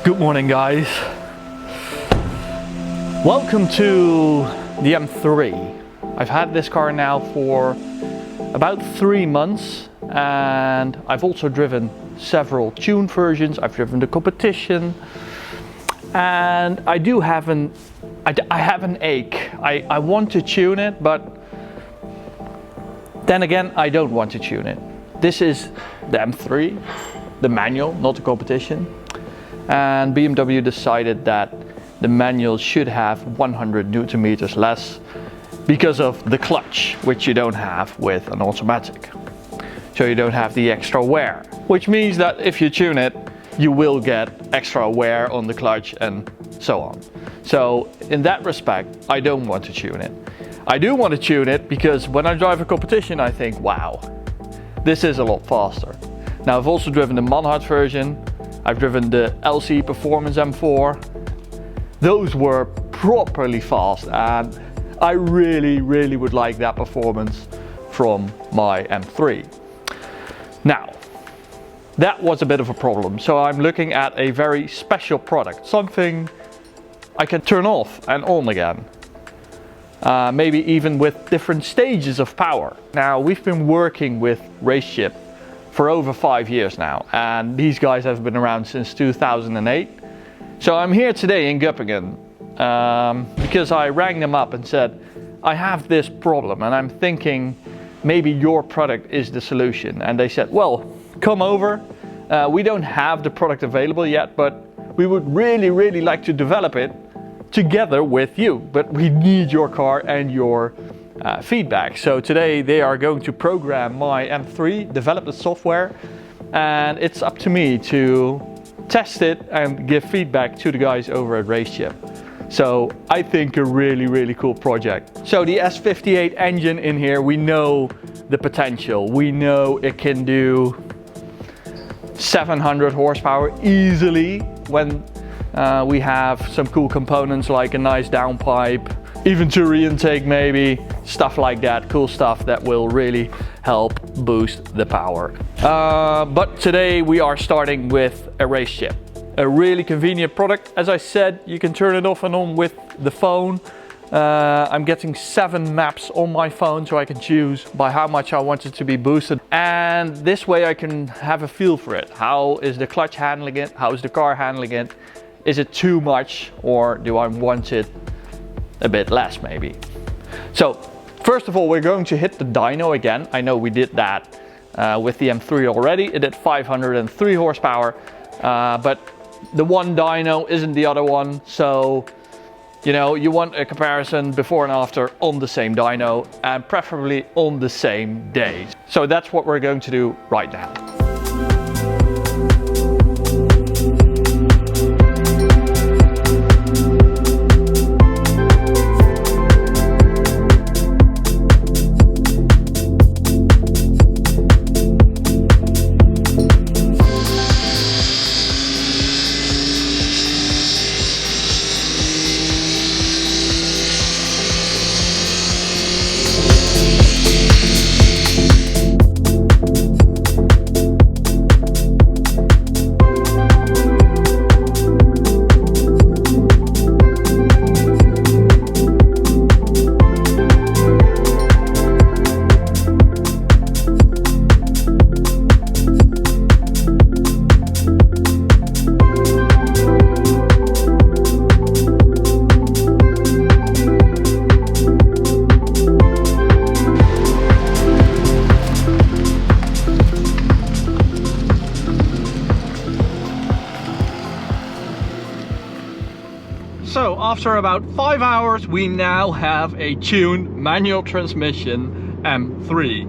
Good morning, guys. Welcome to the M3. I've had this car now for about 3 months, and I've also driven several tuned versions. I've driven the competition, and I have an ache. I want to tune it, but then again, I don't want to tune it. This is the M3, the manual, not the competition. And BMW decided that the manual should have 100 Newton meters less because of the clutch, which you don't have with an automatic. So you don't have the extra wear, which means that if you tune it, you will get extra wear on the clutch and so on. So in that respect, I don't want to tune it. I do want to tune it because when I drive a competition, I think, wow, this is a lot faster. Now I've also driven the Manhart version. I've driven the LC Performance M4. Those were properly fast, and I really would like that performance from my M3. Now, that was a bit of a problem, so I'm looking at a very special product, something I can turn off and on again. Maybe even with different stages of power. Now, we've been working with Raceship for over 5 years now, and these guys have been around since 2008. So I'm here today in Göppingen because I rang them up and said, I have this problem and I'm thinking maybe your product is the solution. And they said, well, come over. We don't have the product available yet, but we would really like to develop it together with you, but we need your car and your feedback. So today they are going to program my M3, develop the software, and it's up to me to test it and give feedback to the guys over at Raceship. So I think a really cool project. So the S58 engine in here, we know the potential. We know it can do 700 horsepower easily when we have some cool components like a nice downpipe, even to re-intake maybe, stuff like that, cool stuff that will really help boost the power. But today we are starting with a Raceship. A really convenient product. As I said, you can turn it off and on with the phone. I'm getting 7 maps on my phone, so I can choose by how much I want it to be boosted. And this way I can have a feel for it. How is the clutch handling it? How is the car handling it? Is it too much, or do I want it a bit less maybe? So first of all, we're going to hit the dyno again. I know we did that with the M3 already. It did 503 horsepower, but the one dyno isn't the other one. So, you know, you want a comparison before and after on the same dyno, and preferably on the same day. So that's what we're going to do right now. So after about 5 hours, we now have a tuned manual transmission M3.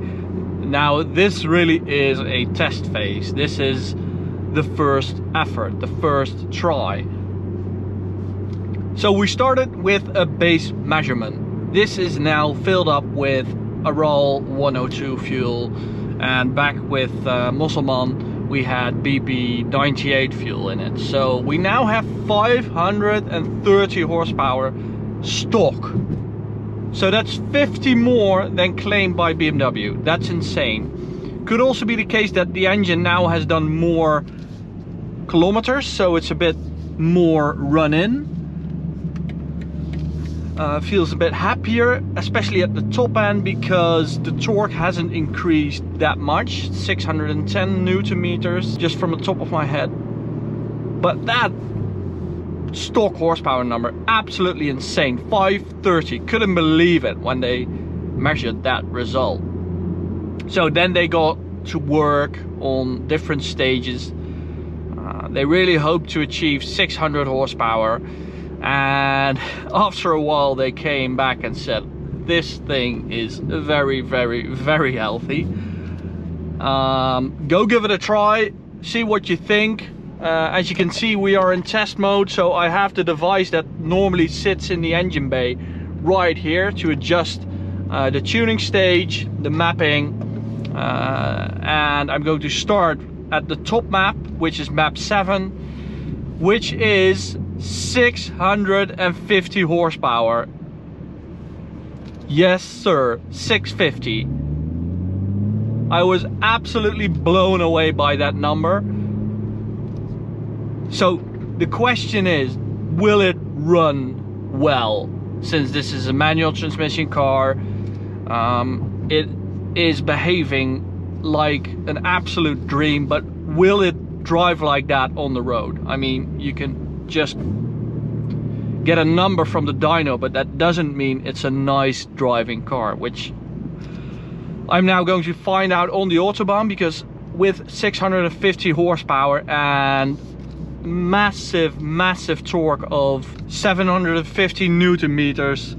Now this really is a test phase. This is the first effort, the first try. So we started with a base measurement. This is now filled up with a raw 102 fuel, and back with Musselman we had BP 98 fuel in it. So we now have 530 horsepower stock. So that's 50 more than claimed by BMW. That's insane. Could also be the case that the engine now has done more kilometers, so it's a bit more run-in. Feels a bit happier, especially at the top end, because the torque hasn't increased that much. 610 Newton meters just from the top of my head. But that stock horsepower number, absolutely insane. 530, couldn't believe it when they measured that result. So then they got to work on different stages. They really hoped to achieve 600 horsepower, and after a while they came back and said this thing is very, very, very healthy. Go give it a try, see what you think. As you can see, we are in test mode, so I have the device that normally sits in the engine bay right here to adjust the tuning stage, the mapping, and I'm going to start at the top map, which is map 7, which is 650 horsepower. Yes sir, 650. I was absolutely blown away by that number. So the question is, will it run well? Since this is a manual transmission car, it is behaving like an absolute dream, but will it drive like that on the road? I mean, you can just get a number from the dyno, but that doesn't mean it's a nice driving car, which I'm now going to find out on the Autobahn, because with 650 horsepower and massive torque of 750 Newton meters.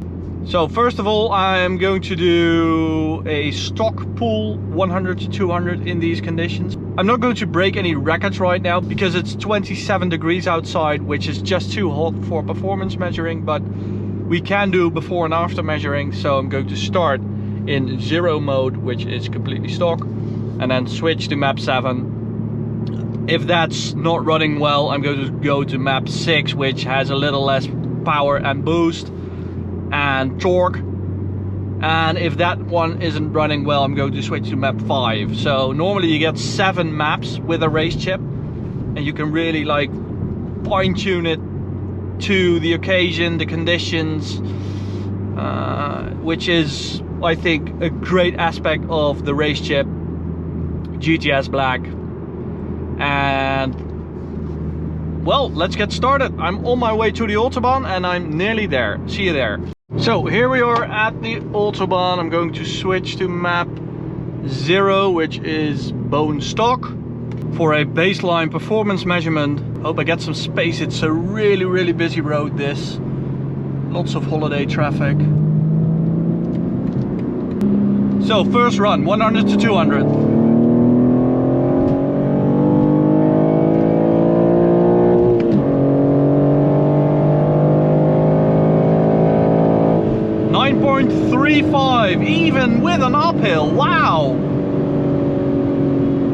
So first of all, I'm going to do a stock pull 100 to 200 in these conditions. I'm not going to break any records right now because it's 27 degrees outside, which is just too hot for performance measuring, but we can do before and after measuring. So I'm going to start in 0 mode, which is completely stock, and then switch to map 7. If that's not running well, I'm going to go to map 6, which has a little less power and boost and torque, and if that one isn't running well, I'm going to switch to map 5. So normally you get 7 maps with a race chip, and you can really like fine-tune it to the occasion, the conditions, which is, I think, a great aspect of the race chip GTS Black. And well, let's get started. I'm on my way to the Autobahn and I'm nearly there. See you there. So here we are at the Autobahn. I'm going to switch to map 0, which is bone stock, for a baseline performance measurement. Hope I get some space. It's a really busy road, this. Lots of holiday traffic. So first run, 100 to 200. Even with an uphill. Wow,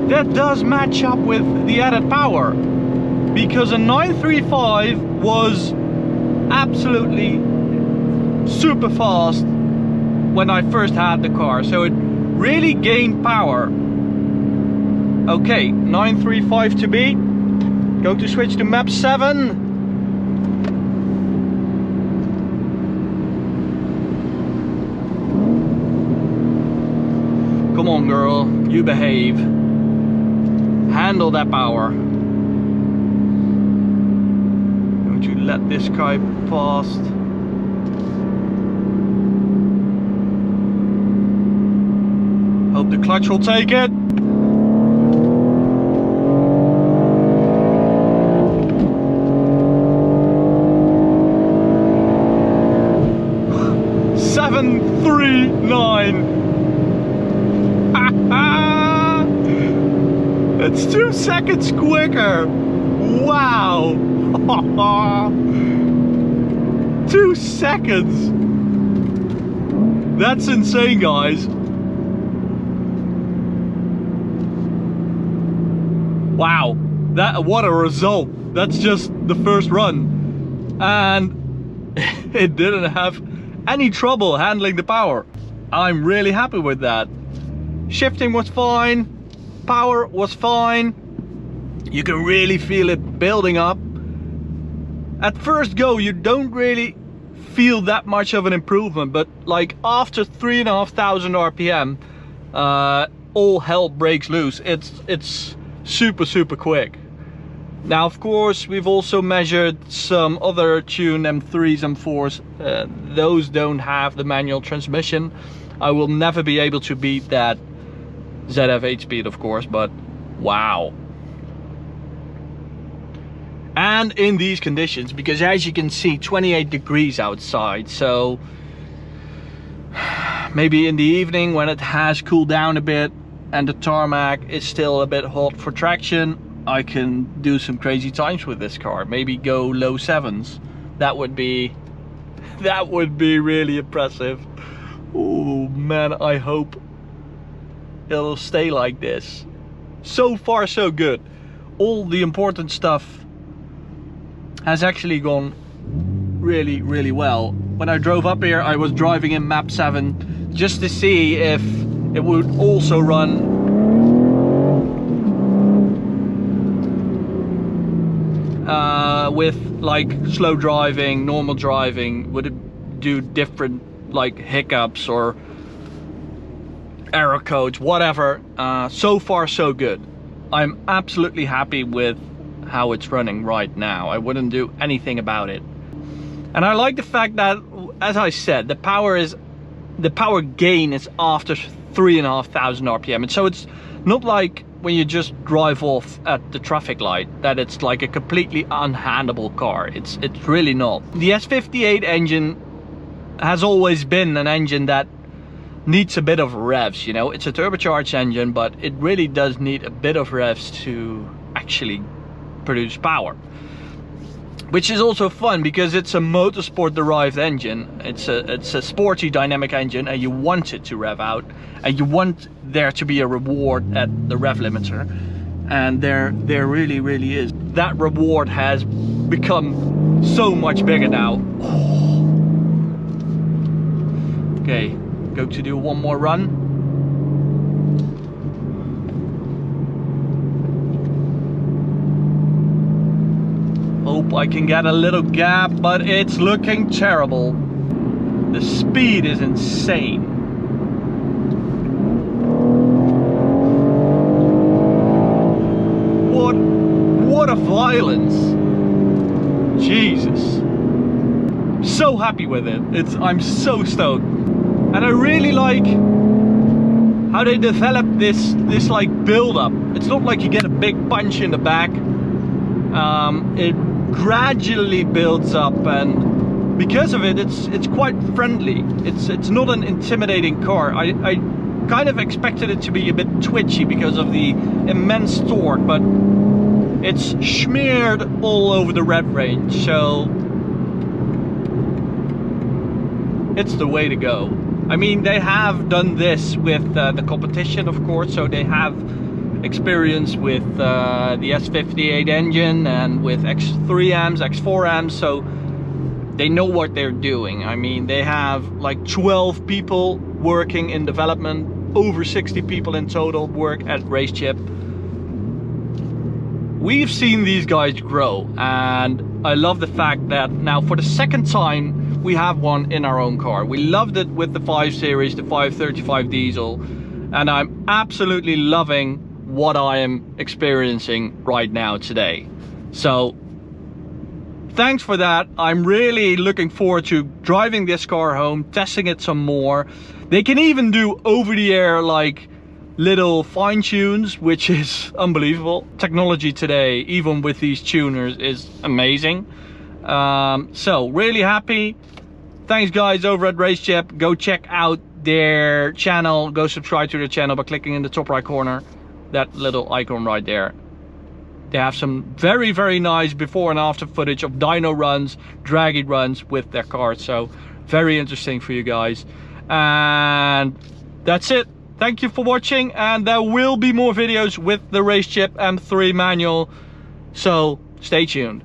that does match up with the added power, because a 935 was absolutely super fast when I first had the car, so it really gained power. Okay, 935 to beat. Going to switch to map 7. Come on girl, you behave. Handle that power. I'm going to let this guy past. Hope the clutch will take it. It's 2 seconds quicker. Wow. 2 seconds. That's insane, guys. Wow. What a result. That's just the first run. And it didn't have any trouble handling the power. I'm really happy with that. Shifting was fine. Power was fine. You can really feel it building up. at first go you don't really feel that much of an improvement, but like after 3,500 RPM, all hell breaks loose. It's super quick. Now of course we've also measured some other tuned M3s, M4s. Those don't have the manual transmission. I will never be able to beat that ZF 8-speed of course, but wow. And in these conditions, because as you can see 28 degrees outside, so maybe in the evening when it has cooled down a bit and the tarmac is still a bit hot for traction, I can do some crazy times with this car. Maybe go low 7s. That would be really impressive. Oh man, I hope it'll stay like this. So far so good. All the important stuff has actually gone really well. When I drove up here, I was driving in map 7 just to see if it would also run with like slow driving, normal driving. Would it do different like hiccups or error codes, whatever. So far so good. I'm absolutely happy with how it's running right now. I wouldn't do anything about it. And I like the fact that, as I said, the power gain is after 3,500 RPM, and so it's not like when you just drive off at the traffic light that it's like a completely unhandleable car. It's really not. The S58 engine has always been an engine that needs a bit of revs, you know. It's a turbocharged engine, but it really does need a bit of revs to actually produce power, which is also fun because it's a motorsport derived engine. It's a sporty dynamic engine, and you want it to rev out, and you want there to be a reward at the rev limiter, and there really is. That reward has become so much bigger now. Okay, go to do one more run. Hope I can get a little gap, but it's looking terrible. The speed is insane. What a violence. Jesus. So happy with it. I'm so stoked. And I really like how they develop this like build up. It's not like you get a big punch in the back. It gradually builds up, and because of it, it's quite friendly. It's not an intimidating car. I kind of expected it to be a bit twitchy because of the immense torque, but it's smeared all over the rev range, so it's the way to go. I mean, they have done this with the competition, of course, so they have experience with the S58 engine and with X3Ms, X4Ms, so they know what they're doing. I mean, they have like 12 people working in development, over 60 people in total work at RaceChip. We've seen these guys grow, and I love the fact that now for the second time we have one in our own car. We loved it with the 5 Series, the 535 diesel, and I'm absolutely loving what I am experiencing right now today. So thanks for that. I'm really looking forward to driving this car home, testing it some more. They can even do over-the-air like little fine tunes, which is unbelievable. Technology today, even with these tuners, is amazing. So really happy. Thanks guys over at RaceChip. Go check out their channel. Go subscribe to their channel by clicking in the top right corner, that little icon right there. They have some very nice before and after footage of dyno runs, draggy runs with their cars, so very interesting for you guys. And that's it. Thank you for watching, and there will be more videos with the RaceChip M3 manual, so stay tuned.